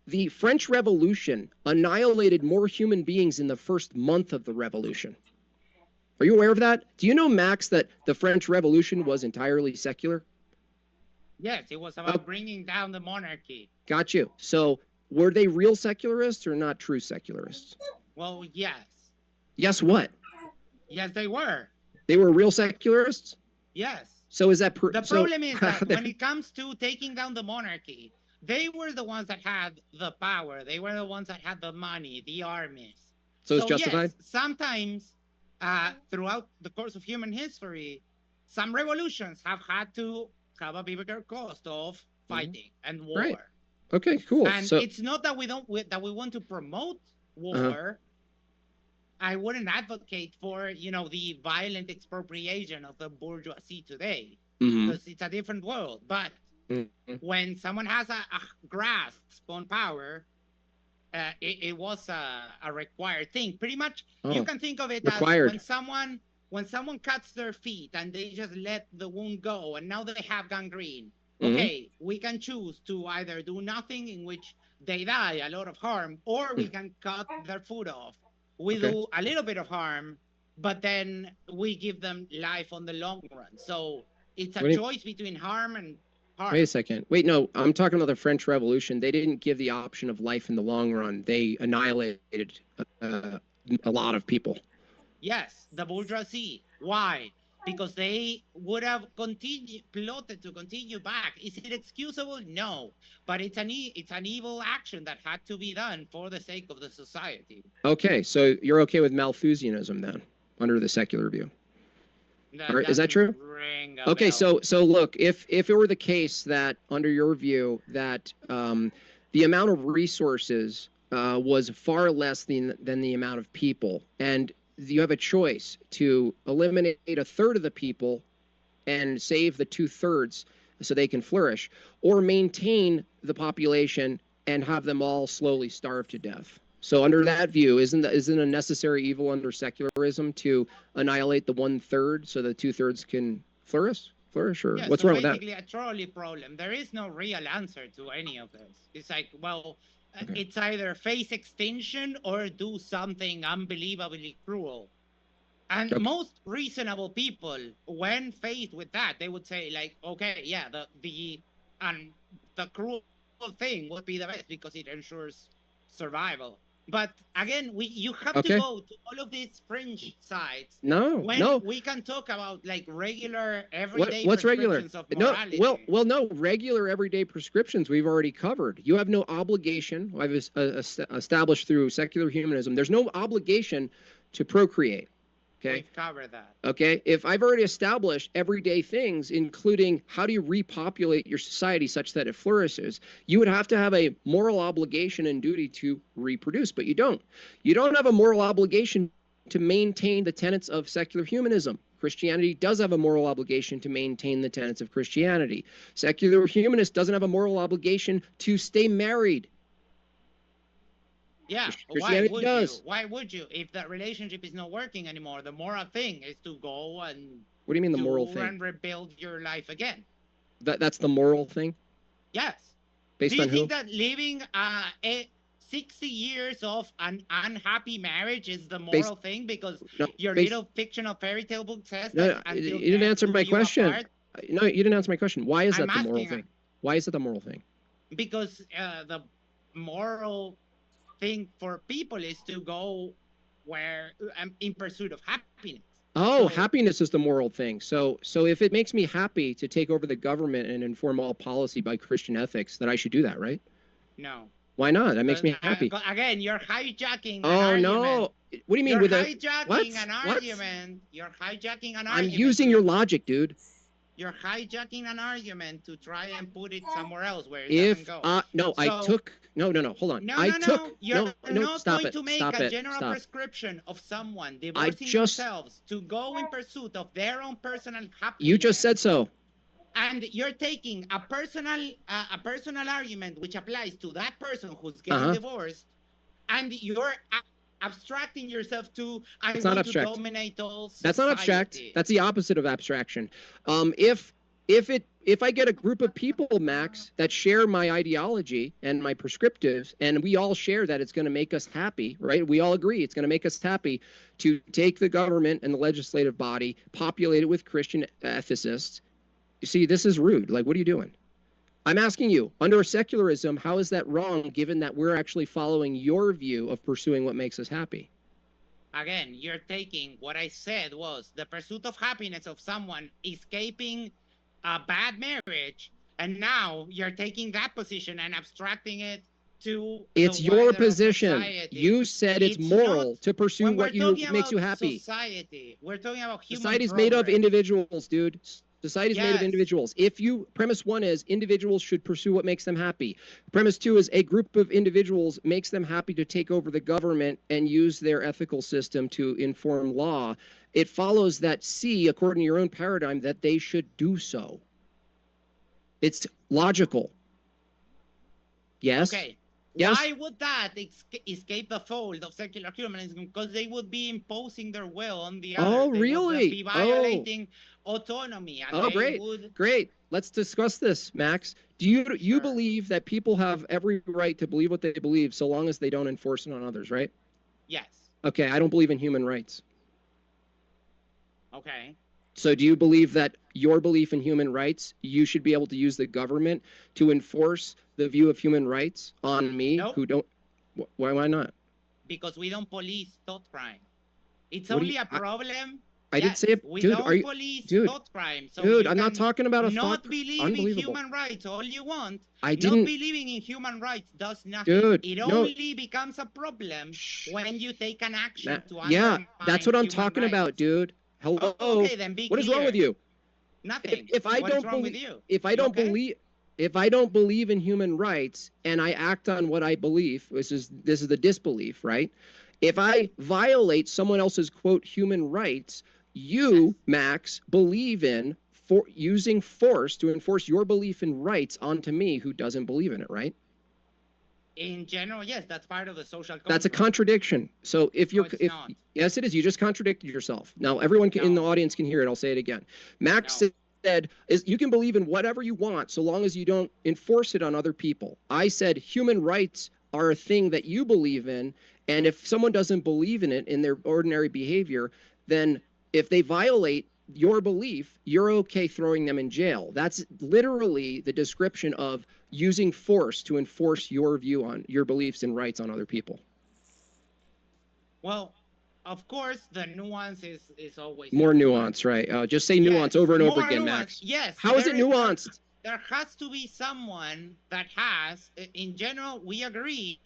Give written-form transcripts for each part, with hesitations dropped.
the French Revolution annihilated more human beings in the first month of the revolution. Are you aware of that? Do you know, Max, that the French Revolution was entirely secular? Yes, it was about bringing down the monarchy. Got you. So were they real secularists or not true secularists? Well, yes. Yes, what? Yes, they were. They were real secularists? Yes. So is that... the problem is that when it comes to taking down the monarchy, they were the ones that had the power. They were the ones that had the money, the armies. So it's justified? Yes, sometimes throughout the course of human history, some revolutions have had to have a bigger cost of fighting and war. Right. Okay, cool. And it's not that we want to promote war. I wouldn't advocate for, you know, the violent expropriation of the bourgeoisie today, because it's a different world. But when someone has a grasp on power, it was a required thing. Pretty much, you can think of it required. As when someone cuts their feet and they just let the wound go, and now they have gangrene. Okay, we can choose to either do nothing, in which they die a lot of harm, or we can cut their foot off. We do a little bit of harm, but then we give them life on the long run. So it's a choice between harm and harm. Wait a second. Wait, no, I'm talking about the French Revolution. They didn't give the option of life in the long run. They annihilated a lot of people. Yes, the bourgeoisie. Why? Because they would have plotted to continue back. Is it excusable? No, but it's an evil action that had to be done for the sake of the society. Okay, so you're okay with Malthusianism then, under the secular view? Is that true? Okay, so look, if it were the case that, under your view, that the amount of resources was far less than the amount of people, and you have a choice to eliminate a third of the people and save the 2/3 so they can flourish, or maintain the population and have them all slowly starve to death. So under that view, isn't a necessary evil under secularism to annihilate the 1/3 so the 2/3 can flourish? Or what's wrong with that? Basically a trolley problem. There is no real answer to any of this. It's like, well, it's either face extinction or do something unbelievably cruel. And most reasonable people, when faced with that, they would say, like, okay, yeah, the cruel thing would be the best because it ensures survival. But again, you have to go to all of these fringe sides. No. We can talk about like regular, everyday what's regular? Of morality. No, regular everyday prescriptions we've already covered. You have no obligation. I've established through secular humanism. There's no obligation to procreate. Okay. We've covered that. Okay. If I've already established everyday things, including how do you repopulate your society such that it flourishes, you would have to have a moral obligation and duty to reproduce, but you don't. You don't have a moral obligation to maintain the tenets of secular humanism. Christianity does have a moral obligation to maintain the tenets of Christianity. Secular humanist doesn't have a moral obligation to stay married. Yeah, why would you? If that relationship is not working anymore, the moral thing is to go and... What do you mean the moral thing? And rebuild your life again. That's the moral thing? Yes. Based on who? Do you think that living 60 years of an unhappy marriage is the moral thing? Because your little fictional fairy tale book says that... No, you didn't answer my question. No, you didn't answer my question. Why is that the moral thing? Why is it the moral thing? Because the moral thing for people is to go where in pursuit of happiness. Oh, happiness is the moral thing. So if it makes me happy to take over the government and inform all policy by Christian ethics, then I should do that, right? No. Why not? That makes me happy. Again, you're hijacking an argument. No. What do you mean You're hijacking an argument. I'm using your logic, dude. You're hijacking an argument to try and put it somewhere else where it doesn't go. No, hold on. You're not going to make a general prescription of someone divorcing themselves to go in pursuit of their own personal happiness. You just said so. And you're taking a personal argument which applies to that person who's getting divorced, and you're abstracting yourself to I want to dominate all society. That's not abstract. That's the opposite of abstraction. If if I get a group of people, Max, that share my ideology and my prescriptives, and we all share that it's going to make us happy, right? We all agree it's going to make us happy to take the government and the legislative body, populate it with Christian ethicists. You see, this is rude. Like, what are you doing? I'm asking you, under secularism, how is that wrong, given that we're actually following your view of pursuing what makes us happy? Again, you're taking what I said was the pursuit of happiness of someone escaping a bad marriage, and now you're taking that position and abstracting it to it's your position. You said it's moral to pursue what makes you happy. Society, we're talking about human Society's made of individuals, dude. Society's made of individuals. If you, premise one is individuals should pursue what makes them happy. Premise two is a group of individuals makes them happy to take over the government and use their ethical system to inform law. It follows that C, according to your own paradigm, that they should do so. It's logical. Yes? Okay. Yes? Why would that escape the fold of secular humanism? Because they would be imposing their will on the other. Oh, really? They would be violating autonomy. And great. Great. Let's discuss this, Max. Do you believe that people have every right to believe what they believe so long as they don't enforce it on others, right? Yes. Okay, I don't believe in human rights. Okay. So do you believe that your belief in human rights, you should be able to use the government to enforce the view of human rights on me who don't? Why not? Because we don't police thought crime. It's only a problem. I did say it, we dude. don't police thought crime. So dude, I'm not talking about a not thought. Believing in human rights all you want. Not believing in human rights does nothing. Dude, it only becomes a problem when you take an action to undermine yeah, that's what I'm talking rights. about, dude. Hello. Oh, okay, then be what is wrong with you? Nothing. If I don't believe, if I don't believe in human rights and I act on what I believe, this is the disbelief, right? If I violate someone else's quote human rights, you, Max, believe in using force to enforce your belief in rights onto me who doesn't believe in it, right? In general, yes, that's part of the social contract. That's a contradiction. So if you're, yes, it is. You just contradicted yourself. Now everyone in the audience can hear it. I'll say it again. Max said, you can believe in whatever you want so long as you don't enforce it on other people. I said human rights are a thing that you believe in, and if someone doesn't believe in it in their ordinary behavior, then if they violate your belief, you're okay throwing them in jail. That's literally the description of using force to enforce your view on your beliefs and rights on other people. Well, of course, the nuance is always more nuance, right? Just say nuance over and over again, Max. Yes. How is it nuanced? There has to be someone that has, in general, we agree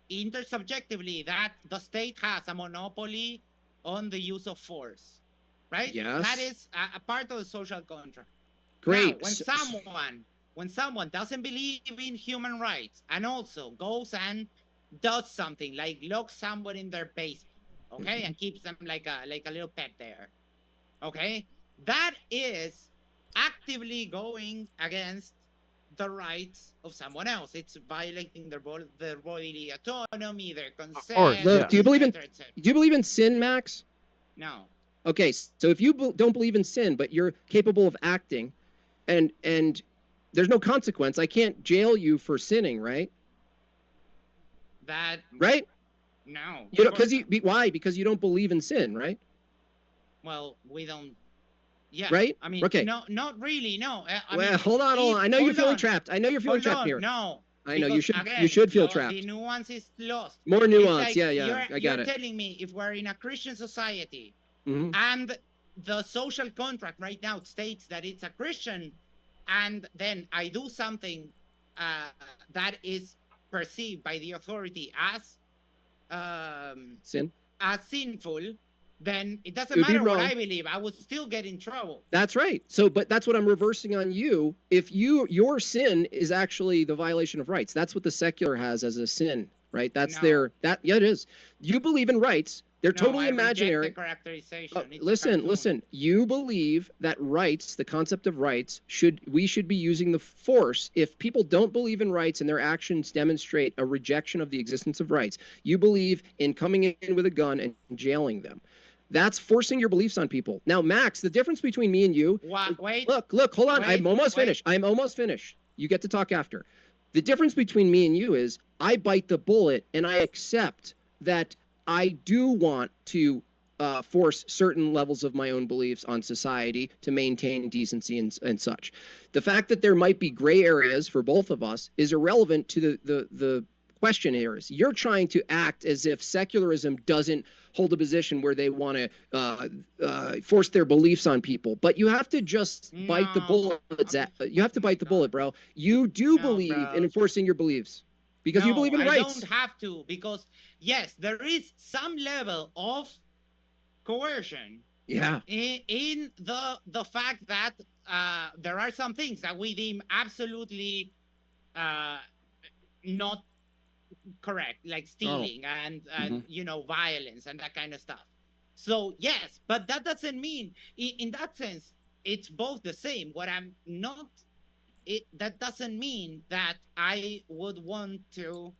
intersubjectively that the state has a monopoly on the use of force, right? Yes. That is a part of the social contract. Great. Now, when someone doesn't believe in human rights and also goes and does something like locks someone in their basement, okay, and keeps them like a little pet there, okay, that is actively going against the rights of someone else. It's violating their bodily autonomy, their consent. Look, do you believe in sin, Max? No. Okay, so if you don't believe in sin, but you're capable of acting, and there's no consequence, I can't jail you for sinning, right? That right? No. You know, why? Because you don't believe in sin, right? Well, we don't. Yeah. Right? I mean, okay. No, not really. No. I mean, hold on. I know you're feeling trapped. I know you're feeling trapped here. No. I know you should feel trapped. The nuance is lost. More nuance. Like yeah. I got it. You're telling me if we're in a Christian society and the social contract right now states that it's a Christian, and then I do something that is perceived by the authority as as sinful, then it doesn't matter what I believe. I would still get in trouble. That's right. So, but that's what I'm reversing on you. If your sin is actually the violation of rights, that's what the secular has as a sin, right? That's yeah, it is. You believe in rights. They're totally imaginary. The characterization. Listen. You believe that rights, the concept of rights, we should be using the force if people don't believe in rights and their actions demonstrate a rejection of the existence of rights. You believe in coming in with a gun and jailing them. That's forcing your beliefs on people. Now, Max, the difference between me and you. Wait. Look, hold on. I'm almost finished. I'm almost finished. You get to talk after. The difference between me and you is I bite the bullet and I accept that I do want to force certain levels of my own beliefs on society to maintain decency and such. The fact that there might be gray areas for both of us is irrelevant to the question here. You're trying to act as if secularism doesn't hold a position where they want to force their beliefs on people, but you have to just bite the bullet. You have to bite the bullet, bro. You do believe in enforcing your beliefs because you believe in rights. I don't have to, because yes, there is some level of coercion. Yeah. In the fact that there are some things that we deem absolutely not correct, like stealing and you know, violence and that kind of stuff. So yes, but that doesn't mean in that sense it's both the same. What I'm not, that doesn't mean that I would want to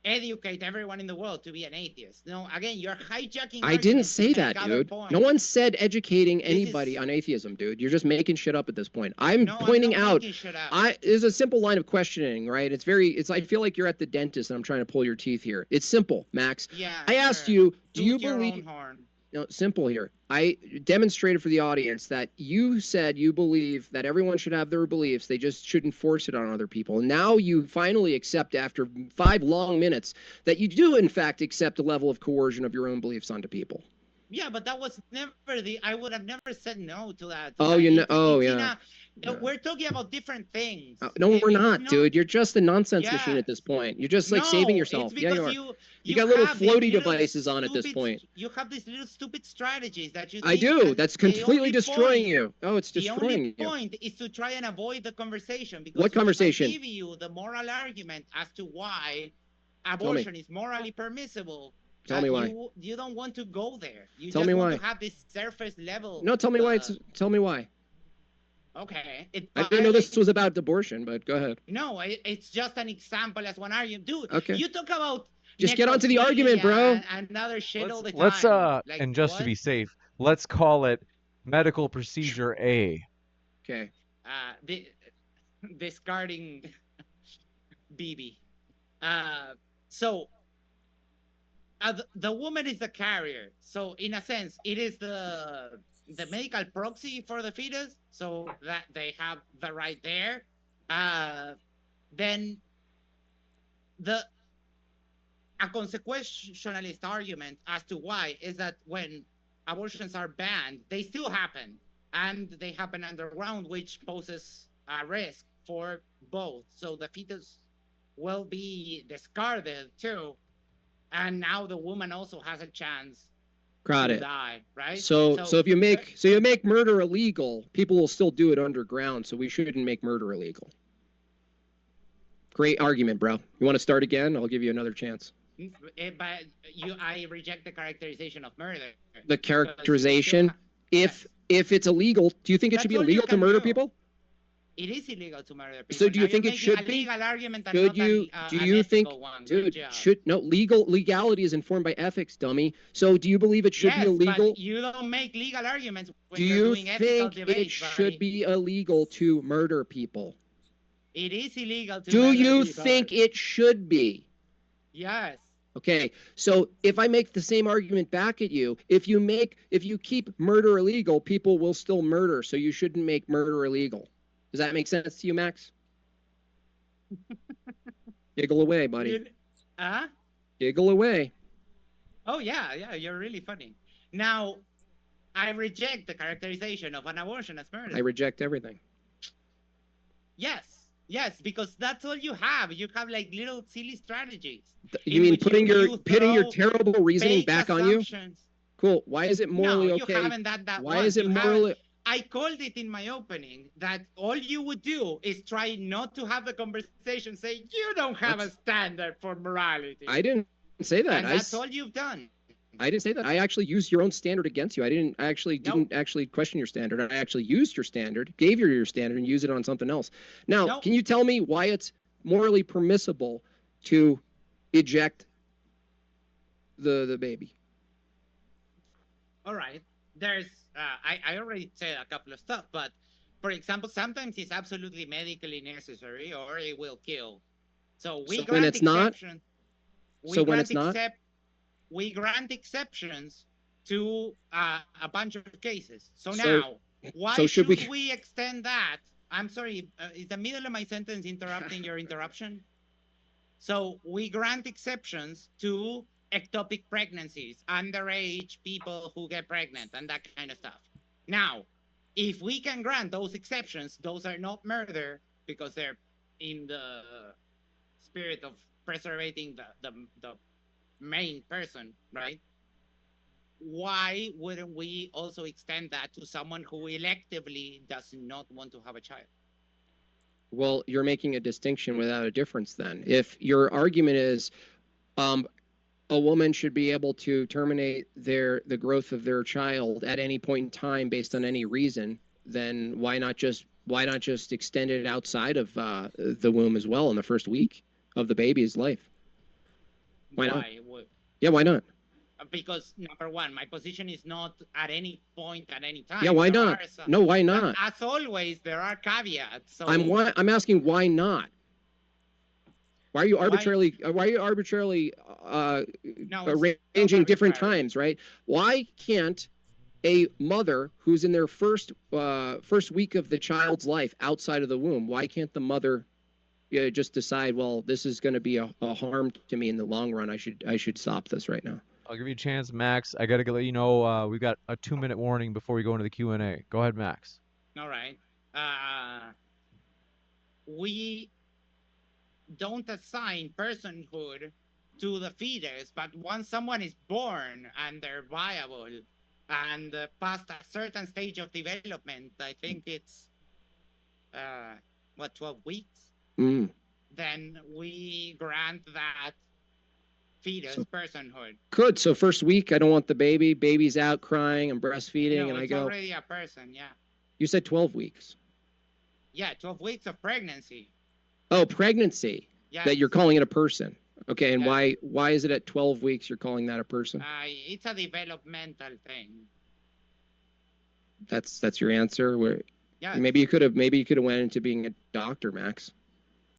educate everyone in the world to be an atheist. No, again, you're hijacking. I didn't say that, dude. No one said educating anybody on atheism, dude. You're just making shit up at this point. I'm pointing out. There's a simple line of questioning, right? I feel like you're at the dentist and I'm trying to pull your teeth here. It's simple, Max. Yeah. I asked you, do you believe? No, simple here. I demonstrated for the audience that you said you believe that everyone should have their beliefs. They just shouldn't force it on other people. And now you finally accept, after 5 long minutes, that you do, in fact, accept a level of coercion of your own beliefs onto people. Yeah, but that was never I would have never said no to that. Oh, you know. Oh, yeah. We're talking about different things. No, we're not, dude. You're just a nonsense machine at this point. You're just like saving yourself. Yeah, you are. You got little floaty devices on at this point. You have these little stupid strategies that you. I do. That's completely destroying you. Oh, it's destroying you. The only point is to try and avoid the conversation. Because what conversation? I give you the moral argument as to why abortion is morally permissible. Tell me why. You don't want to go there. You tell just me want why. to have this surface level. No, tell me why. Tell me why. Okay. I didn't know this was about abortion, but go ahead. No, it's just an example as one argument. Dude, okay. You talk about just get onto the argument, bro. And another shit all the time. Let's like, and just to be safe, let's call it medical procedure A. Okay. Discarding BB. So the woman is the carrier. So in a sense, it is the medical proxy for the fetus, so that they have the right there. Then a consequentialist argument as to why is that when abortions are banned, they still happen, and they happen underground, which poses a risk for both. So the fetus will be discarded too, and now the woman also has a chance to die, right? So if you make murder illegal, people will still do it underground. So we shouldn't make murder illegal. Great argument, bro. You want to start again? I'll give you another chance. But I reject the characterization of murder. The characterization, if it's illegal, do you think it should be illegal to murder people? It is illegal to murder people. So do you think it should be? Should you? Do you think, dude? Legality is informed by ethics, dummy. So do you believe it should be illegal? But you don't make legal arguments when do you're doing ethical think debates, it should be illegal to murder people? It is illegal to. Do you think it should be? Yes. Okay, so if I make the same argument back at you, if you keep murder illegal, people will still murder. So you shouldn't make murder illegal. Does that make sense to you, Max? Giggle away, buddy. Giggle away. Oh, yeah, you're really funny. Now, I reject the characterization of an abortion as murder. I reject everything. Yes, because that's all you have. You have like little silly strategies. You mean pitting your terrible reasoning back on you? Cool. Why is it morally okay? No, you haven't done that. Why is it morally? I called it in my opening that all you would do is try not to have the conversation, say you don't have a standard for morality. I didn't say that. And that's all you've done. I didn't say that. I actually used your own standard against you. I didn't actually question your standard. I actually used your standard, gave you your standard, and used it on something else. Now, can you tell me why it's morally permissible to eject the baby? All right. There's, I already said a couple of stuff, but for example, sometimes it's absolutely medically necessary or it will kill. So we So grant when it's not, exceptions. so when it's not, We grant exceptions to a bunch of cases. So So- now, why so should should we extend that? I'm sorry, is the middle of my sentence interrupting your interruption? So we grant exceptions to ectopic pregnancies, underage people who get pregnant, and that kind of stuff. Now, if we can grant those exceptions, those are not murder because they're in the spirit of preserving the main person, right? Why wouldn't we also extend that to someone who electively does not want to have a child? well, you're making a distinction without a difference then. If your argument is a woman should be able to terminate the growth of their child at any point in time based on any reason, then why not just extend it outside of the womb as well in the first week of the baby's life? Why not? Yeah, why not? Because number one, my position is not at any point at any time. Yeah, why not? No, why not? As always, there are caveats. So I'm asking why not? Why are you arbitrarily arranging different times, right? Why can't a mother who's in their first week of the child's life outside of the womb, why can't the mother just decide, well, this is going to be a harm to me in the long run. I should stop this right now. I'll give you a chance, Max. I got to let you know we've got a 2-minute warning before we go into the Q&A. Go ahead, Max. All right. We don't assign personhood to the fetus, but once someone is born and they're viable and past a certain stage of development, I think it's 12 weeks? Then we grant that fetus personhood. Good. So first week, I don't want the baby's out crying, I'm breastfeeding, and I go. It's already a person, yeah. You said 12 weeks. Yeah, 12 weeks of pregnancy. Oh, pregnancy. Yeah. That you're calling it a person. Okay, and why is it at 12 weeks you're calling that a person? It's a developmental thing. That's your answer. Where yeah. Maybe you could have went into being a doctor, Max.